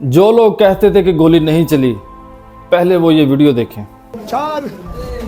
جو لوگ کہتے تھے کہ گولی نہیں چلی، پہلے وہ یہ ویڈیو دیکھیں۔ 4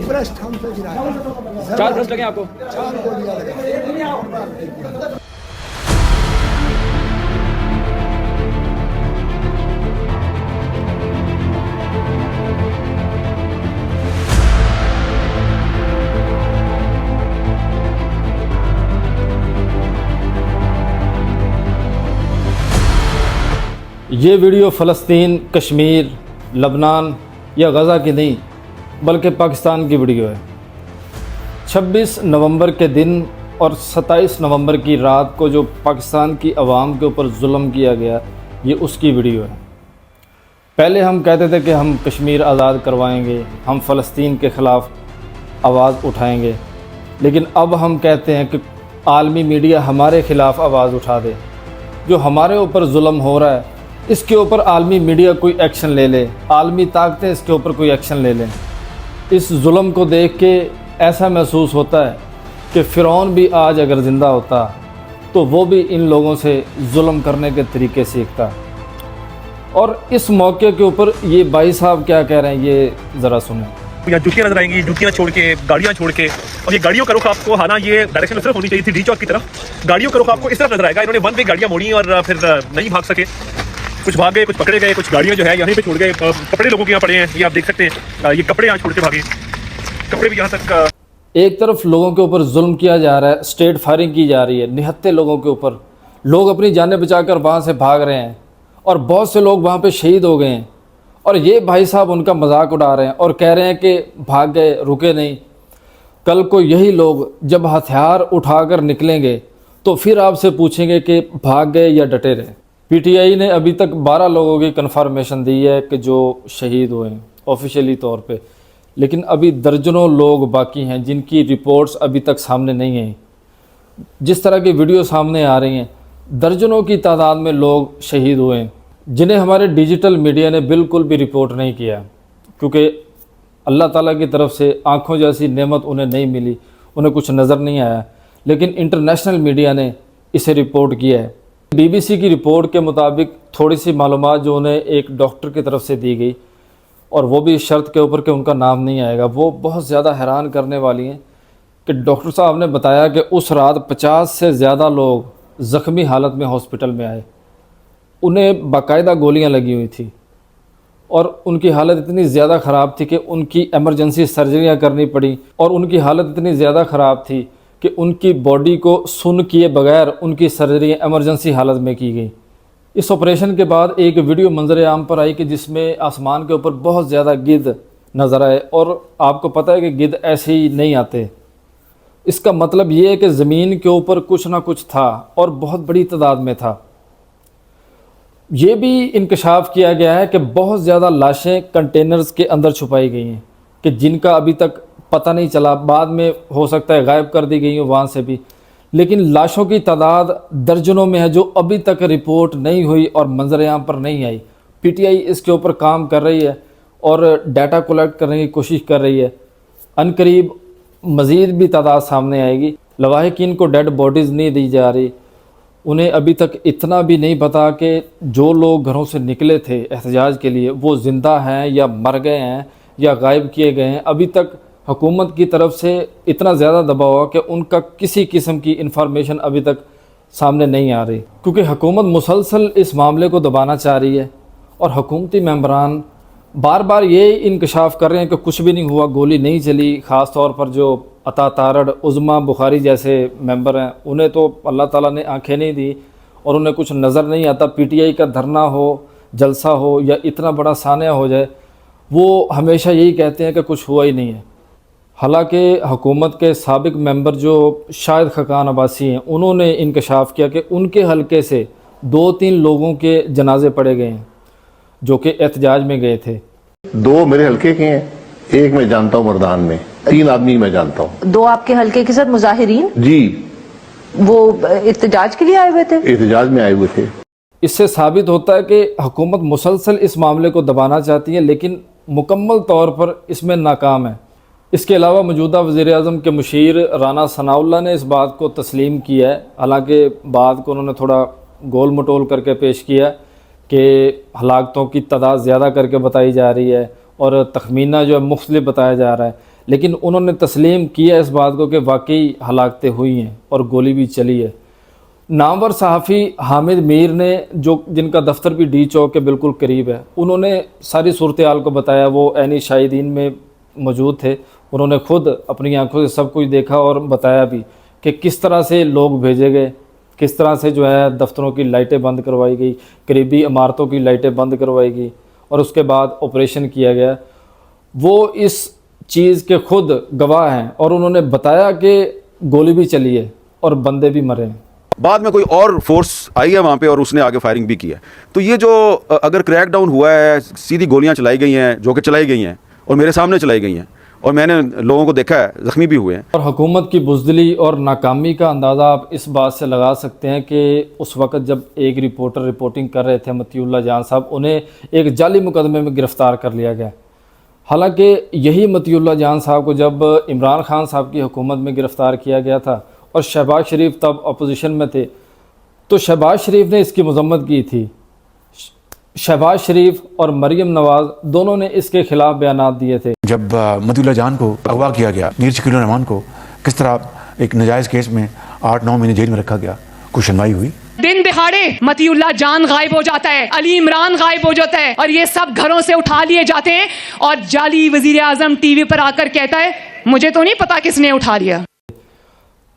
برسٹ ہم پہ گرائے، 4 برسٹ لگے آپ کو؟ 4 گولیاں لگے۔ یہ ویڈیو فلسطین، کشمیر، لبنان یا غزہ کی نہیں بلکہ پاکستان کی ویڈیو ہے۔ 26 نومبر کے دن اور 27 نومبر کی رات کو جو پاکستان کی عوام کے اوپر ظلم کیا گیا، یہ اس کی ویڈیو ہے۔ پہلے ہم کہتے تھے کہ ہم کشمیر آزاد کروائیں گے، ہم فلسطین کے خلاف آواز اٹھائیں گے، لیکن اب ہم کہتے ہیں کہ عالمی میڈیا ہمارے خلاف آواز اٹھا دے۔ جو ہمارے اوپر ظلم ہو رہا ہے اس کے اوپر عالمی میڈیا کوئی ایکشن لے لے، عالمی طاقتیں اس کے اوپر کوئی ایکشن لے لیں۔ اس ظلم کو دیکھ کے ایسا محسوس ہوتا ہے کہ فرعون بھی آج اگر زندہ ہوتا تو وہ بھی ان لوگوں سے ظلم کرنے کے طریقے سیکھتا۔ اور اس موقع کے اوپر یہ بھائی صاحب کیا کہہ رہے ہیں، یہ ذرا سنیں۔ یہاں جوتیاں نظر آئیں گی، جوتیاں چھوڑ کے، گاڑیاں چھوڑ کے، اور یہ گاڑیوں کا رخ آپ کو، حالانکہ یہ ڈائریکشن صرف ہونی چاہیے تھی ڈی چوک کی طرف، گاڑیوں کا رخ آپ کو اس طرف نظر آئے گا۔ انہوں نے 1 وے گاڑیاں موڑی اور پھر نہیں بھاگ سکے، کچھ بھاگ گئے، کچھ پکڑے گئے، کچھ گاڑیاں جو ہے یہیں پہ چھوڑ گئے۔ کپڑے لوگوں کے یہاں پڑے ہیں، یہ آپ دیکھ سکتے ہیں، یہ کپڑے یہاں چھوڑ کے بھاگے، کپڑے بھی یہاں تک۔ ایک طرف لوگوں کے اوپر ظلم کیا جا رہا ہے، اسٹریٹ فائرنگ کی جا رہی ہے نہتے لوگوں کے اوپر، لوگ اپنی جانیں بچا کر وہاں سے بھاگ رہے ہیں اور بہت سے لوگ وہاں پہ شہید ہو گئے ہیں، اور یہ بھائی صاحب ان کا مذاق اڑا رہے ہیں اور کہہ رہے ہیں کہ بھاگ گئے، رکے نہیں۔ کل کو یہی لوگ جب ہتھیار اٹھا کر نکلیں گے تو پھر آپ سے پوچھیں گے کہ بھاگ گئے یا ڈٹے رہے۔ پی ٹی آئی نے ابھی تک 12 لوگوں کی کنفرمیشن دی ہے کہ جو شہید ہوئے ہیں آفیشیلی طور پہ، لیکن ابھی درجنوں لوگ باقی ہیں جن کی رپورٹس ابھی تک سامنے نہیں ہیں۔ جس طرح کی ویڈیو سامنے آ رہی ہیں، درجنوں کی تعداد میں لوگ شہید ہوئے ہیں جنہیں ہمارے ڈیجیٹل میڈیا نے بالکل بھی رپورٹ نہیں کیا، کیونکہ اللہ تعالیٰ کی طرف سے آنکھوں جیسی نعمت انہیں نہیں ملی، انہیں کچھ نظر نہیں آیا، لیکن انٹرنیشنل میڈیا نے اسے رپورٹ کیا ہے۔ بی بی سی کی رپورٹ کے مطابق تھوڑی سی معلومات جو انہیں ایک ڈاکٹر کی طرف سے دی گئی، اور وہ بھی اس شرط کے اوپر کہ ان کا نام نہیں آئے گا، وہ بہت زیادہ حیران کرنے والی ہیں کہ ڈاکٹر صاحب نے بتایا کہ اس رات 50 سے زیادہ لوگ زخمی حالت میں ہاسپٹل میں آئے، انہیں باقاعدہ گولیاں لگی ہوئی تھی اور ان کی حالت اتنی زیادہ خراب تھی کہ ان کی ایمرجنسی سرجریاں کرنی پڑی، اور ان کی حالت اتنی زیادہ خراب تھی کہ ان کی باڈی کو سن کیے بغیر ان کی سرجریاں ایمرجنسی حالت میں کی گئی۔ اس آپریشن کے بعد ایک ویڈیو منظر عام پر آئی کہ جس میں آسمان کے اوپر بہت زیادہ گدھ نظر آئے، اور آپ کو پتہ ہے کہ گدھ ایسے ہی نہیں آتے۔ اس کا مطلب یہ ہے کہ زمین کے اوپر کچھ نہ کچھ تھا اور بہت بڑی تعداد میں تھا۔ یہ بھی انکشاف کیا گیا ہے کہ بہت زیادہ لاشیں کنٹینرز کے اندر چھپائی گئی ہیں کہ جن کا ابھی تک پتہ نہیں چلا، بعد میں ہو سکتا ہے غائب کر دی گئی ہوں وہاں سے بھی، لیکن لاشوں کی تعداد درجنوں میں ہے جو ابھی تک رپورٹ نہیں ہوئی اور منظر عام پر نہیں آئی۔ پی ٹی آئی اس کے اوپر کام کر رہی ہے اور ڈیٹا کلیکٹ کرنے کی کوشش کر رہی ہے۔ عنقریب مزید بھی تعداد سامنے آئے گی۔ لواحقین کو ڈیڈ باڈیز نہیں دی جا رہی، انہیں ابھی تک اتنا بھی نہیں پتا کہ جو لوگ گھروں سے نکلے تھے احتجاج کے لیے وہ زندہ ہیں یا مر گئے ہیں یا غائب کیے گئے ہیں۔ ابھی تک حکومت کی طرف سے اتنا زیادہ دباؤ ہے کہ ان کا کسی قسم کی انفارمیشن ابھی تک سامنے نہیں آ رہی، کیونکہ حکومت مسلسل اس معاملے کو دبانا چاہ رہی ہے، اور حکومتی ممبران بار بار یہ انکشاف کر رہے ہیں کہ کچھ بھی نہیں ہوا، گولی نہیں چلی۔ خاص طور پر جو عطا تارڑ، عظما بخاری جیسے ممبر ہیں، انہیں تو اللہ تعالیٰ نے آنکھیں نہیں دی اور انہیں کچھ نظر نہیں آتا۔ پی ٹی آئی کا دھرنا ہو، جلسہ ہو یا اتنا بڑا سانحہ ہو جائے، وہ ہمیشہ یہی کہتے ہیں کہ کچھ ہوا ہی نہیں ہے۔ حالانکہ حکومت کے سابق ممبر جو شاہد خاقان عباسی ہیں، انہوں نے انکشاف کیا کہ ان کے حلقے سے 2-3 لوگوں کے جنازے پڑے گئے ہیں جو کہ احتجاج میں گئے تھے۔ 2 میرے حلقے کے ہیں، ایک میں جانتا ہوں مردان میں، 3 آدمی میں جانتا ہوں۔ 2 آپ کے حلقے کے ساتھ مظاہرین جی وہ احتجاج کے لیے آئے ہوئے تھے؟ احتجاج میں آئے ہوئے تھے۔ اس سے ثابت ہوتا ہے کہ حکومت مسلسل اس معاملے کو دبانا چاہتی ہے لیکن مکمل طور پر اس میں ناکام ہے۔ اس کے علاوہ موجودہ وزیر اعظم کے مشیر رانا ثناء اللہ نے اس بات کو تسلیم کیا ہے، حالانکہ بات کو انہوں نے تھوڑا گول مٹول کر کے پیش کیا کہ ہلاکتوں کی تعداد زیادہ کر کے بتائی جا رہی ہے اور تخمینہ جو ہے مختلف بتایا جا رہا ہے، لیکن انہوں نے تسلیم کیا اس بات کو کہ واقعی ہلاکتیں ہوئی ہیں اور گولی بھی چلی ہے۔ نامور صحافی حامد میر نے جن کا دفتر بھی ڈی چوک کے بالکل قریب ہے، انہوں نے ساری صورتحال کو بتایا، وہ عینی شاہدین میں موجود تھے، انہوں نے خود اپنی آنکھوں سے سب کچھ دیکھا اور بتایا بھی کہ کس طرح سے لوگ بھیجے گئے، کس طرح سے جو ہے دفتروں کی لائٹیں بند کروائی گئی، قریبی عمارتوں کی لائٹیں بند کروائی گئی اور اس کے بعد آپریشن کیا گیا۔ وہ اس چیز کے خود گواہ ہیں اور انہوں نے بتایا کہ گولی بھی چلی ہے اور بندے بھی مرے ہیں۔ بعد میں کوئی اور فورس آئی ہے وہاں پہ اور اس نے آگے فائرنگ بھی کی ہے۔ تو یہ جو اگر کریک ڈاؤن ہوا ہے، سیدھی گولیاں چلائی گئی ہیں جو کہ چلائی گئی ہیں اور میرے سامنے چلائی گئی ہیں اور میں نے لوگوں کو دیکھا ہے، زخمی بھی ہوئے ہیں۔ اور حکومت کی بزدلی اور ناکامی کا اندازہ آپ اس بات سے لگا سکتے ہیں کہ اس وقت جب ایک رپورٹر رپورٹنگ کر رہے تھے مطیع اللہ جان صاحب، انہیں ایک جعلی مقدمے میں گرفتار کر لیا گیا۔ حالانکہ یہی مطیع اللہ جان صاحب کو جب عمران خان صاحب کی حکومت میں گرفتار کیا گیا تھا اور شہباز شریف تب اپوزیشن میں تھے، تو شہباز شریف نے اس کی مذمت کی تھی۔ شہباز شریف اور مریم نواز دونوں نے اس کے خلاف بیانات دیے تھے۔ جب مطیع اللہ جان کو اغوا کیا گیا، میر شکیل الرحمان کو کس طرح ایک ناجائز کیس میں 8-9 مہینے جیل میں رکھا گیا، کچھ سنوائی ہوئی؟ دن دہاڑے مطیع اللہ جان غائب ہو جاتا ہے، علی عمران غائب ہو جاتا ہے اور یہ سب گھروں سے اٹھا لیے جاتے ہیں اور جعلی وزیر اعظم ٹی وی پر آ کر کہتا ہے مجھے تو نہیں پتا کس نے اٹھا لیا۔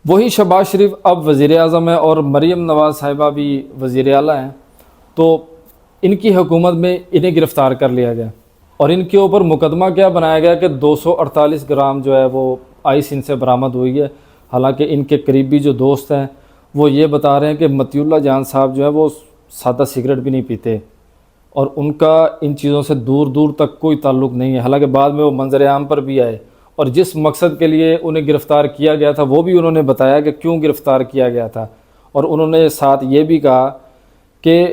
وہی شہباز شریف اب وزیر اعظم ہے اور مریم نواز صاحبہ بھی وزیر اعلیٰ ہیں، تو ان کی حکومت میں انہیں گرفتار کر لیا گیا اور ان کے اوپر مقدمہ کیا بنایا گیا کہ 248 گرام جو ہے وہ آئس ان سے برآمد ہوئی ہے۔ حالانکہ ان کے قریبی جو دوست ہیں وہ یہ بتا رہے ہیں کہ مطیع اللہ جان صاحب جو ہے وہ سادہ سگریٹ بھی نہیں پیتے اور ان کا ان چیزوں سے دور دور تک کوئی تعلق نہیں ہے۔ حالانکہ بعد میں وہ منظر عام پر بھی آئے اور جس مقصد کے لیے انہیں گرفتار کیا گیا تھا وہ بھی انہوں نے بتایا کہ کیوں گرفتار کیا گیا تھا، اور انہوں نے ساتھ یہ بھی کہا کہ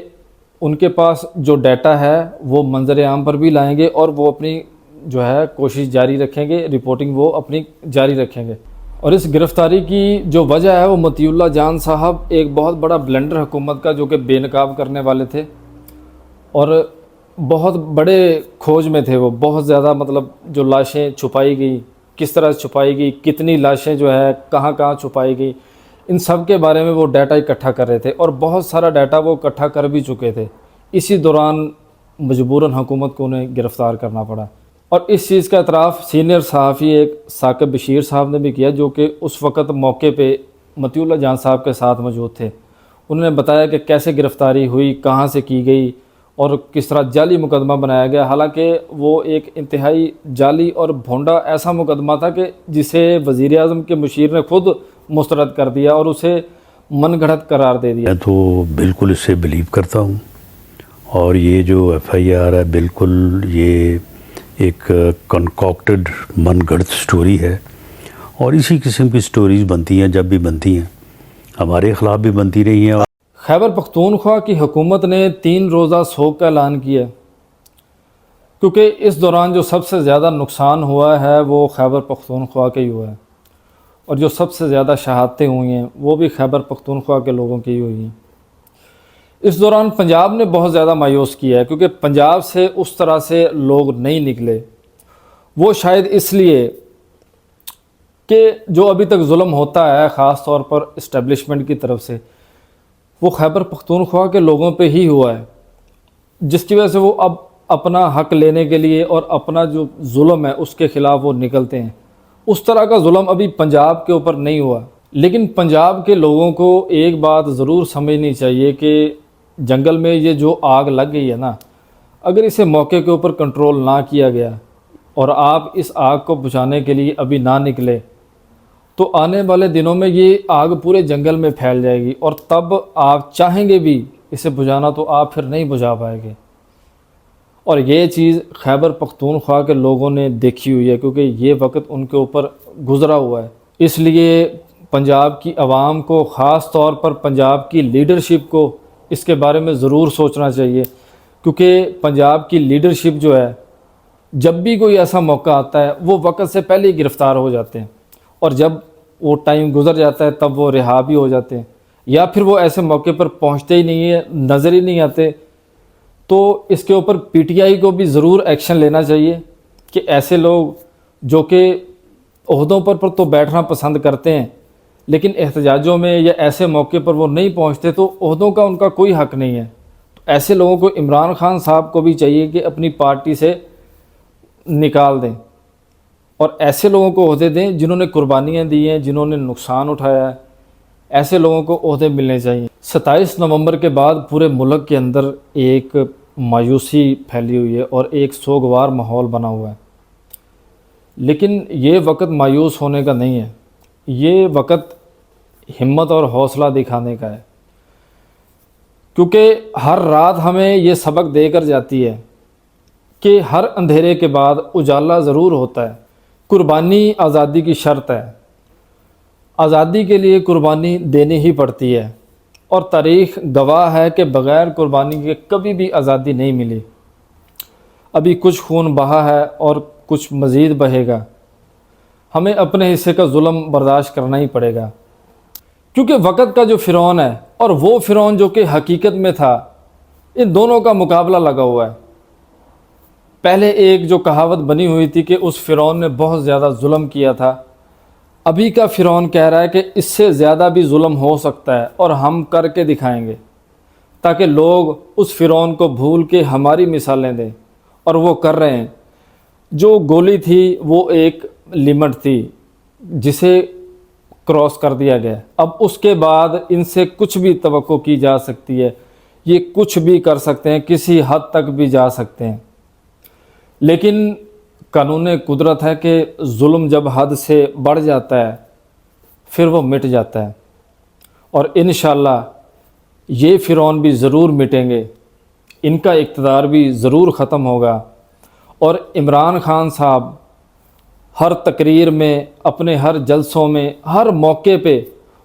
ان کے پاس جو ڈیٹا ہے وہ منظر عام پر بھی لائیں گے اور وہ اپنی جو ہے کوشش جاری رکھیں گے، رپورٹنگ وہ اپنی جاری رکھیں گے۔ اور اس گرفتاری کی جو وجہ ہے وہ مطیع اللہ جان صاحب ایک بہت بڑا بلنڈر حکومت کا جو کہ بے نقاب کرنے والے تھے اور بہت بڑے کھوج میں تھے، وہ بہت زیادہ مطلب جو لاشیں چھپائی گئی، کس طرح چھپائی گئی، کتنی لاشیں جو ہے کہاں کہاں چھپائی گئی، ان سب کے بارے میں وہ ڈیٹا اکٹھا کر رہے تھے اور بہت سارا ڈیٹا وہ اکٹھا کر بھی چکے تھے۔ اسی دوران مجبوراً حکومت کو انہیں گرفتار کرنا پڑا اور اس چیز کا اعتراف سینئر صحافی ایک ثاقب بشیر صاحب نے بھی کیا جو کہ اس وقت موقع پہ مطیع اللہ جان صاحب کے ساتھ موجود تھے۔ انہوں نے بتایا کہ کیسے گرفتاری ہوئی، کہاں سے کی گئی اور کس طرح جعلی مقدمہ بنایا گیا۔ حالانکہ وہ ایک انتہائی جعلی اور بھونڈا ایسا مقدمہ تھا کہ جسے وزیر اعظم کے مشیر نے خود مسترد کر دیا اور اسے من گھڑت قرار دے دیا۔ میں تو بالکل اس سے بلیو کرتا ہوں اور یہ جو ایف آئی آر ہے بالکل یہ ایک کنکاکٹڈ من گھڑت سٹوری ہے اور اسی قسم کی سٹوریز بنتی ہیں، جب بھی بنتی ہیں ہمارے خلاف بھی بنتی رہی ہیں۔ خیبر پختونخوا کی حکومت نے 3 روزہ سوگ کا اعلان کیا کیونکہ اس دوران جو سب سے زیادہ نقصان ہوا ہے وہ خیبر پختونخوا کا ہی ہوا ہے اور جو سب سے زیادہ شہادتیں ہوئی ہیں وہ بھی خیبر پختونخوا کے لوگوں کی ہی ہوئی ہیں۔ اس دوران پنجاب نے بہت زیادہ مایوس کیا ہے کیونکہ پنجاب سے اس طرح سے لوگ نہیں نکلے، وہ شاید اس لیے کہ جو ابھی تک ظلم ہوتا ہے خاص طور پر اسٹیبلشمنٹ کی طرف سے وہ خیبر پختونخوا کے لوگوں پہ ہی ہوا ہے، جس کی وجہ سے وہ اب اپنا حق لینے کے لیے اور اپنا جو ظلم ہے اس کے خلاف وہ نکلتے ہیں۔ اس طرح کا ظلم ابھی پنجاب کے اوپر نہیں ہوا، لیکن پنجاب کے لوگوں کو ایک بات ضرور سمجھنی چاہیے کہ جنگل میں یہ جو آگ لگ گئی ہے نا، اگر اسے موقع کے اوپر کنٹرول نہ کیا گیا اور آپ اس آگ کو بجھانے کے لیے ابھی نہ نکلے تو آنے والے دنوں میں یہ آگ پورے جنگل میں پھیل جائے گی اور تب آپ چاہیں گے بھی اسے بجھانا تو آپ پھر نہیں بجھا پائیں گے۔ اور یہ چیز خیبر پختونخوا کے لوگوں نے دیکھی ہوئی ہے کیونکہ یہ وقت ان کے اوپر گزرا ہوا ہے۔ اس لیے پنجاب کی عوام کو، خاص طور پر پنجاب کی لیڈرشپ کو اس کے بارے میں ضرور سوچنا چاہیے کیونکہ پنجاب کی لیڈرشپ جو ہے جب بھی کوئی ایسا موقع آتا ہے وہ وقت سے پہلے ہی گرفتار ہو جاتے ہیں اور جب وہ ٹائم گزر جاتا ہے تب وہ رہا بھی ہو جاتے ہیں یا پھر وہ ایسے موقع پر پہنچتے ہی نہیں ہیں، نظر ہی نہیں آتے تو اس کے اوپر پی ٹی آئی کو بھی ضرور ایکشن لینا چاہیے کہ ایسے لوگ جو کہ عہدوں پر تو بیٹھنا پسند کرتے ہیں لیکن احتجاجوں میں یا ایسے موقع پر وہ نہیں پہنچتے تو عہدوں کا ان کا کوئی حق نہیں ہے. تو ایسے لوگوں کو عمران خان صاحب کو بھی چاہیے کہ اپنی پارٹی سے نکال دیں اور ایسے لوگوں کو عہدے دیں جنہوں نے قربانیاں دی ہیں, جنہوں نے نقصان اٹھایا ہے. ایسے لوگوں کو عہدے ملنے چاہیے. 27 نومبر کے بعد پورے ملک کے اندر ایک مایوسی پھیلی ہوئی ہے اور ایک سوگوار ماحول بنا ہوا ہے. لیکن یہ وقت مایوس ہونے کا نہیں ہے, یہ وقت ہمت اور حوصلہ دکھانے کا ہے, کیونکہ ہر رات ہمیں یہ سبق دے کر جاتی ہے کہ ہر اندھیرے کے بعد اجالا ضرور ہوتا ہے. قربانی آزادی کی شرط ہے, آزادی کے لیے قربانی دینی ہی پڑتی ہے اور تاریخ گواہ ہے کہ بغیر قربانی کے کبھی بھی آزادی نہیں ملی. ابھی کچھ خون بہا ہے اور کچھ مزید بہے گا. ہمیں اپنے حصے کا ظلم برداشت کرنا ہی پڑے گا, کیونکہ وقت کا جو فرعون ہے اور وہ فرعون جو کہ حقیقت میں تھا, ان دونوں کا مقابلہ لگا ہوا ہے. پہلے ایک جو کہاوت بنی ہوئی تھی کہ اس فرعون نے بہت زیادہ ظلم کیا تھا, ابھی کا فرعون کہہ رہا ہے کہ اس سے زیادہ بھی ظلم ہو سکتا ہے اور ہم کر کے دکھائیں گے, تاکہ لوگ اس فرعون کو بھول کے ہماری مثالیں دیں. اور وہ کر رہے ہیں. جو گولی تھی وہ ایک لمٹ تھی جسے کراس کر دیا گیا. اب اس کے بعد ان سے کچھ بھی توقع کی جا سکتی ہے, یہ کچھ بھی کر سکتے ہیں, کسی حد تک بھی جا سکتے ہیں. لیکن قانون قدرت ہے کہ ظلم جب حد سے بڑھ جاتا ہے پھر وہ مٹ جاتا ہے, اور انشاءاللہ یہ فرعون بھی ضرور مٹیں گے, ان کا اقتدار بھی ضرور ختم ہوگا. اور عمران خان صاحب ہر تقریر میں, اپنے ہر جلسوں میں, ہر موقع پہ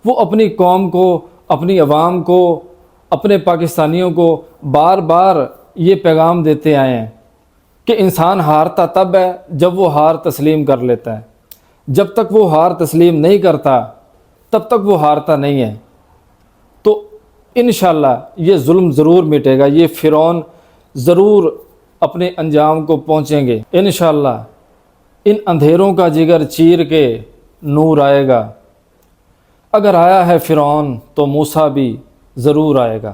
وہ اپنی قوم کو, اپنی عوام کو, اپنے پاکستانیوں کو بار بار یہ پیغام دیتے آئے ہیں کہ انسان ہارتا تب ہے جب وہ ہار تسلیم کر لیتا ہے. جب تک وہ ہار تسلیم نہیں کرتا تب تک وہ ہارتا نہیں ہے. تو انشاءاللہ یہ ظلم ضرور مٹے گا, یہ فرعون ضرور اپنے انجام کو پہنچیں گے. انشاءاللہ ان اندھیروں کا جگر چیر کے نور آئے گا. اگر آیا ہے فرعون تو موسیٰ بھی ضرور آئے گا.